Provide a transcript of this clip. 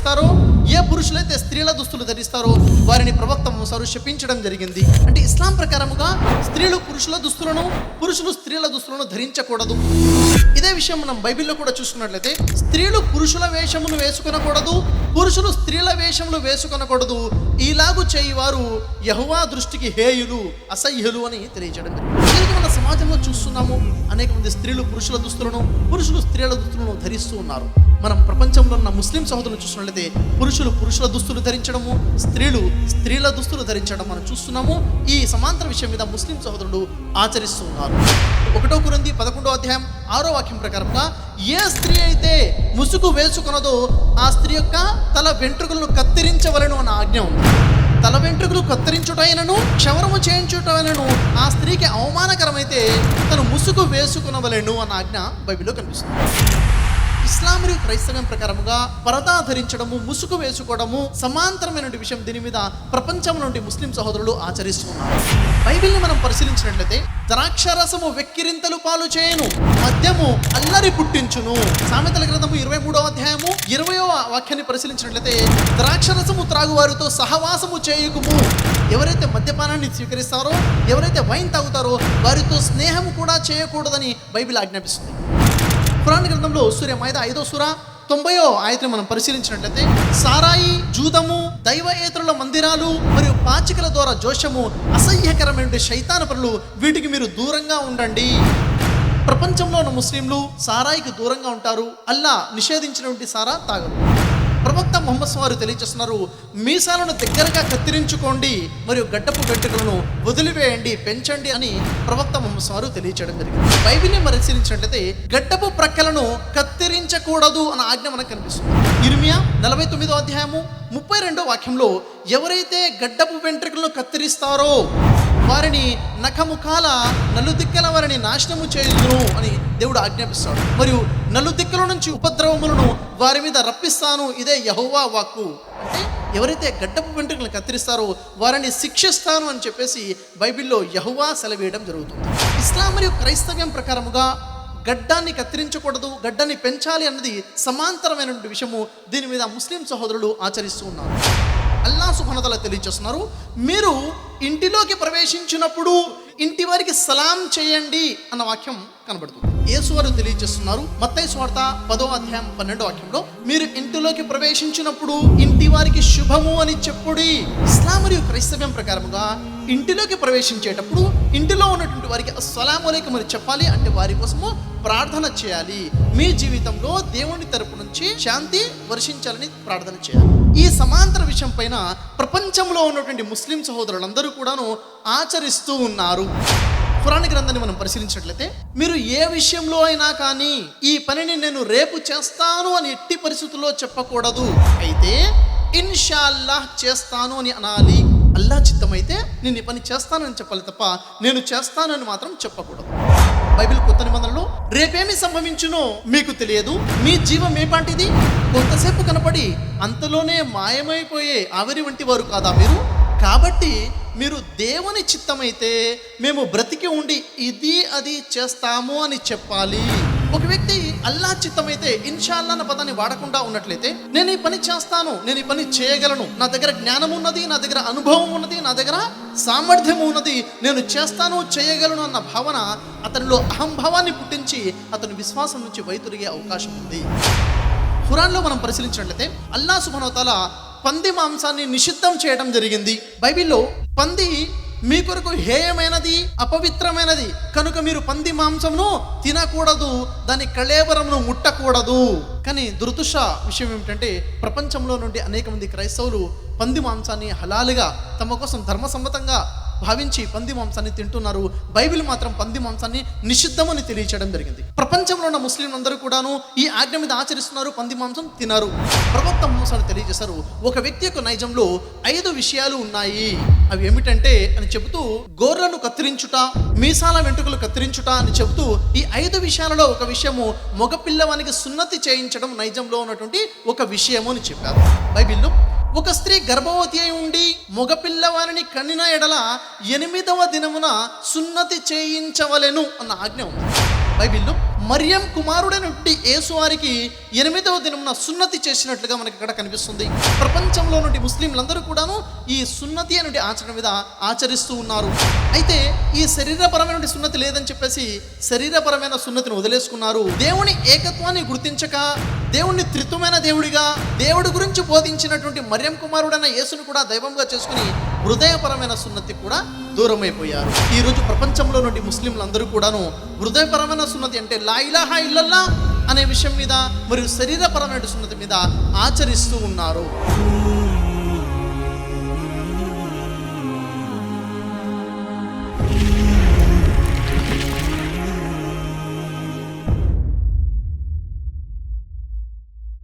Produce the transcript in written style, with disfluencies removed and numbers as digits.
ధరిస్తారో, ఏ పురుషులైతే స్త్రీల దుస్తులు ధరిస్తారో వారిని ప్రవక్త మూసారు శపించడం జరిగింది. అంటే ఇస్లాం ప్రకారముగా స్త్రీలు పురుషుల దుస్తులను, పురుషులు స్త్రీల దుస్తులను ధరించకూడదు. ఇదే విషయం మనం బైబిల్లో కూడా చూసుకున్నట్లయితే స్త్రీలు పురుషుల వేషములు వేసుకొనకూడదు, పురుషులు స్త్రీల వేషములు వేసుకొనకూడదు. ఇలాగు చేయువారు యెహోవా దృష్టికి హేయులు, అసహ్యులు అని తెలియజేయడం జరిగింది. మన సమాజంలో చూస్తున్నాము, అనేక మంది స్త్రీలు పురుషుల దుస్తులను, పురుషులు స్త్రీల దుస్తులను ధరిస్తూ ఉన్నారు. మనం ప్రపంచంలో ఉన్న ముస్లిం సహోదరులు చూసినట్లయితే పురుషులు పురుషుల దుస్తులు ధరించడము, స్త్రీలు స్త్రీల దుస్తులు ధరించడం మనం చూస్తున్నాము. ఈ సమాంతర విషయం మీద ముస్లిం సహోదరులు ఆచరిస్తూ ఉన్నారు. 1 కొరింథీ 11:6 ప్రకారంగా ఏ స్త్రీ అయితే ముసుగు వేసుకొనదో ఆ స్త్రీ యొక్క తల వెంట్రుకలను కత్తిరించవలెను అన్న ఆజ్ఞ ఉంది. తల వెంట్రుకలు కత్తిరించుటైనను, క్షవరము చేయించుటైనను ఆ స్త్రీకి అవమానకరమైతే తను ముసుగు వేసుకునవలెను అన్న ఆజ్ఞ బైబిల్లో కనిపిస్తుంది. ఇస్లాం మరియు క్రైస్తవం ప్రకారముగా పరదా ధరించడము, ముసుగు వేసుకోవడము సమాంతరమైన విషయం. దీని మీద ప్రపంచం నుండి ముస్లిం సహోదరులు ఆచరిస్తున్నారు. బైబిల్ని మనం పరిశీలించినట్లయితే ద్రాక్షరసము వెక్కిరింతలు పాలు చేయను, మద్యము అల్లరి పుట్టించును. సామెతల గ్రంథము 23:20 పరిశీలించినట్లయితే ద్రాక్షరసము త్రాగువారితో సహవాసము చేయకుము. ఎవరైతే మద్యపానాన్ని స్వీకరిస్తారో, ఎవరైతే వైన్ తాగుతారో వారితో స్నేహం కూడా చేయకూడదని బైబిల్ ఆజ్ఞాపిస్తుంది. ఖురాన్ గ్రంథంలో సూర మాయిదా 5:90 మనం పరిశీలించినట్లయితే సారాయి, జూదము, దైవయేతరుల మందిరాలు మరియు పాచికల ద్వారా జోషము, అసహ్యకరమైన శైతాను పనులు, వీటికి మీరు దూరంగా ఉండండి. ప్రపంచంలో ఉన్న ముస్లింలు సారాయికి దూరంగా ఉంటారు. అల్లా నిషేధించినటువంటి సారా తాగరు. ప్రవక్త ముహమ్మద్ వారు తెలియజేస్తున్నారు, మీసాలను దగ్గరగా కత్తిరించుకోండి మరియు గడ్డపు వెంట్రుకలను వదిలివేయండి, పెంచండి అని ప్రవక్త ముహమ్మద్ వారు తెలియజేయడం జరిగింది. బైబిల్ని పరిశీలించినట్లయితే గడ్డపు ప్రక్కలను కత్తిరించకూడదు అన్న ఆజ్ఞ మనకు కనిపిస్తుంది. ఇర్మియా 49:32 ఎవరైతే గడ్డపు వెంట్రుకలను కత్తిరిస్తారో వారిని నఖముఖాల నలుదిక్కల వారిని నాశనము చేయుదును అని దేవుడు ఆజ్ఞాపిస్తాడు. మరియు నలుదిక్కల నుంచి ఉపద్రవములను వారి మీద రప్పిస్తాను, ఇదే యెహోవా వాక్కు. అంటే ఎవరైతే గడ్డపు వెంట్రుకలను కత్తిరిస్తారో వారిని శిక్షిస్తాను అని చెప్పేసి బైబిల్లో యెహోవా సెలవేయడం జరుగుతుంది. ఇస్లాం మరియు క్రైస్తవ్యం ప్రకారముగా గడ్డాన్ని కత్తిరించకూడదు, గడ్డాన్ని పెంచాలి అన్నది సమాంతరమైన విషయము. దీని మీద ముస్లిం సహోదరులు ఆచరిస్తూ ఉన్నారు. అల్లా సుబ్హానహు వ తఆలా తెలియజేస్తున్నారు, మీరు ఇంటిలోకి ప్రవేశించినప్పుడు ఇంటి వారికి సలాం చేయండి అన్న వాక్యం కనబడుతుంది. యేసు వారు తెలియజేస్తున్నారు మత్తయి సువార్త 10:12 మీరు ఇంటిలోకి ప్రవేశించినప్పుడు ఇంటి వారికి శుభము అని చెప్పుడి. ఇస్లాం మరియు క్రైస్తవ్యం ప్రకారముగా ఇంటిలోకి ప్రవేశించేటప్పుడు ఇంటిలో ఉన్నటువంటి వారికి అస్సలాము అలైకుం అని చెప్పాలి. అంటే వారి కోసము ప్రార్థన చేయాలి. మీ జీవితంలో దేవుని తరపు నుంచి శాంతి వర్షించాలని ప్రార్థన చేయాలి. ఈ సమాంతర విషయం పైన ప్రపంచంలో ఉన్నటువంటి ముస్లిం సహోదరులందరూ కూడాను ఆచరిస్తూ ఉన్నారు. ఖురాన్ గ్రంథాన్ని మనం పరిశీలించినట్లయితే మీరు ఏ విషయంలో అయినా కానీ ఈ పనిని నేను రేపు చేస్తాను అని ఎట్టి పరిస్థితుల్లో చెప్పకూడదు. అయితే ఇన్షాల్లాహ్ చేస్తాను అని అనాలి. అల్లా చిత్తమైతే నేను ఈ పని చేస్తానని చెప్పాలి తప్ప నేను చేస్తానని మాత్రం చెప్పకూడదు. బైబిల్ కొత్త నిబంధనలో రేపేమి సంభవించునో మీకు తెలియదు, మీ జీవం ఏపాటిది, కొంతసేపు కనపడి అంతలోనే మాయమైపోయే ఆవిరి వంటి వారు కాదా మీరు? కాబట్టి మీరు దేవుని చిత్తమైతే మేము బ్రతికి ఉండి ఇది అది చేస్తాము అని చెప్పాలి. ఒక వ్యక్తి అల్లా చిత్తమైతే ఇన్షాల్లా అన్న పదాన్ని వాడకుండా ఉన్నట్లయితే నేను ఈ పని చేస్తాను, నేను ఈ పని చేయగలను, నా దగ్గర జ్ఞానం ఉన్నది, నా దగ్గర అనుభవం ఉన్నది, నా దగ్గర సామర్థ్యం ఉన్నది, నేను చేస్తాను చేయగలను అన్న భావన అతనిలో అహంభావాన్ని పుట్టించి అతని విశ్వాసం నుంచి వైదొలిగే అవకాశం ఉంది. ఖురాన్లో మనం పరిశీలించినట్లయితే అల్లా సుబ్హానహు వ తఆలా పంది మాంసాన్ని నిషిద్ధం చేయడం జరిగింది. బైబిల్లో పంది మీ కొరకు హేయమైనది, అపవిత్రమైనది కనుక మీరు పంది మాంసమును తినకూడదు, దాని కళేబరమును ముట్టకూడదు. కానీ దురదృష్ట విషయం ఏమిటంటే ప్రపంచంలో నుండి అనేక మంది క్రైస్తవులు పంది మాంసాన్ని హలాలుగా తమ కోసం ధర్మసమ్మతంగా భావించి పంది మాంసాన్ని తింటున్నారు. బైబిల్ మాత్రం పంది మాంసాన్ని నిషిద్ధమని తెలియచేయడం జరిగింది. ప్రపంచంలో ఉన్న ముస్లింలందరూ కూడాను ఈ ఆజ్ఞ మీద ఆచరిస్తున్నారు, పంది మాంసం తినరు. ప్రవక్త ముహమ్మద్ తెలియజేశారు, ఒక వ్యక్తి యొక్క నైజంలో 5 విషయాలు ఉన్నాయి. అవి ఏమిటంటే అని చెబుతూ గోర్లను కత్తిరించుట, మీసాల వెంట్రుకలు కత్తిరించుట అని చెబుతూ ఈ 5 విషయాలలో ఒక విషయము మగపిల్లవానికి సున్నతి చేయించడం నైజంలో ఉన్నటువంటి ఒక విషయము అని చెప్పారు. బైబిల్లో ఒక స్త్రీ గర్భవతి అయి ఉండి మగపిల్లవారిని కనిన ఎడల 8వ దినమున సున్నతి చేయించవలెను అన్న ఆజ్ఞ ఉంది. బైబిల్లో మరియం కుమారుడైనటువంటి యేసు వారికి 8వ దినమున సున్నతి చేసినట్లుగా మనకి ఇక్కడ కనిపిస్తుంది. ప్రపంచంలో నుండి ముస్లింలందరూ కూడాను ఈ సున్నతి అనే ఆచరణ మీద ఆచరిస్తూ ఉన్నారు. అయితే ఈ శరీరపరమైన సున్నతి లేదని చెప్పేసి శరీరపరమైన సున్నతిని వదిలేసుకున్నారు. దేవుని ఏకత్వాన్ని గుర్తించక దేవుణ్ణి త్రిత్వమైన దేవుడిగా, దేవుడి గురించి బోధించినటువంటి మరియం కుమారుడైన యేసును కూడా దైవంగా చేసుకుని హృదయపరమైన సున్నతి కూడా దూరం అయిపోయారు. ఈరోజు ప్రపంచంలో నుండి ముస్లింలందరూ కూడాను హృదయపరమైన సున్నతి అంటే లా ఇలాహా ఇల్లల్లా అనే విషయం మీద మరియు శరీరపరమైన సున్నతి మీద ఆచరిస్తూ ఉన్నారు.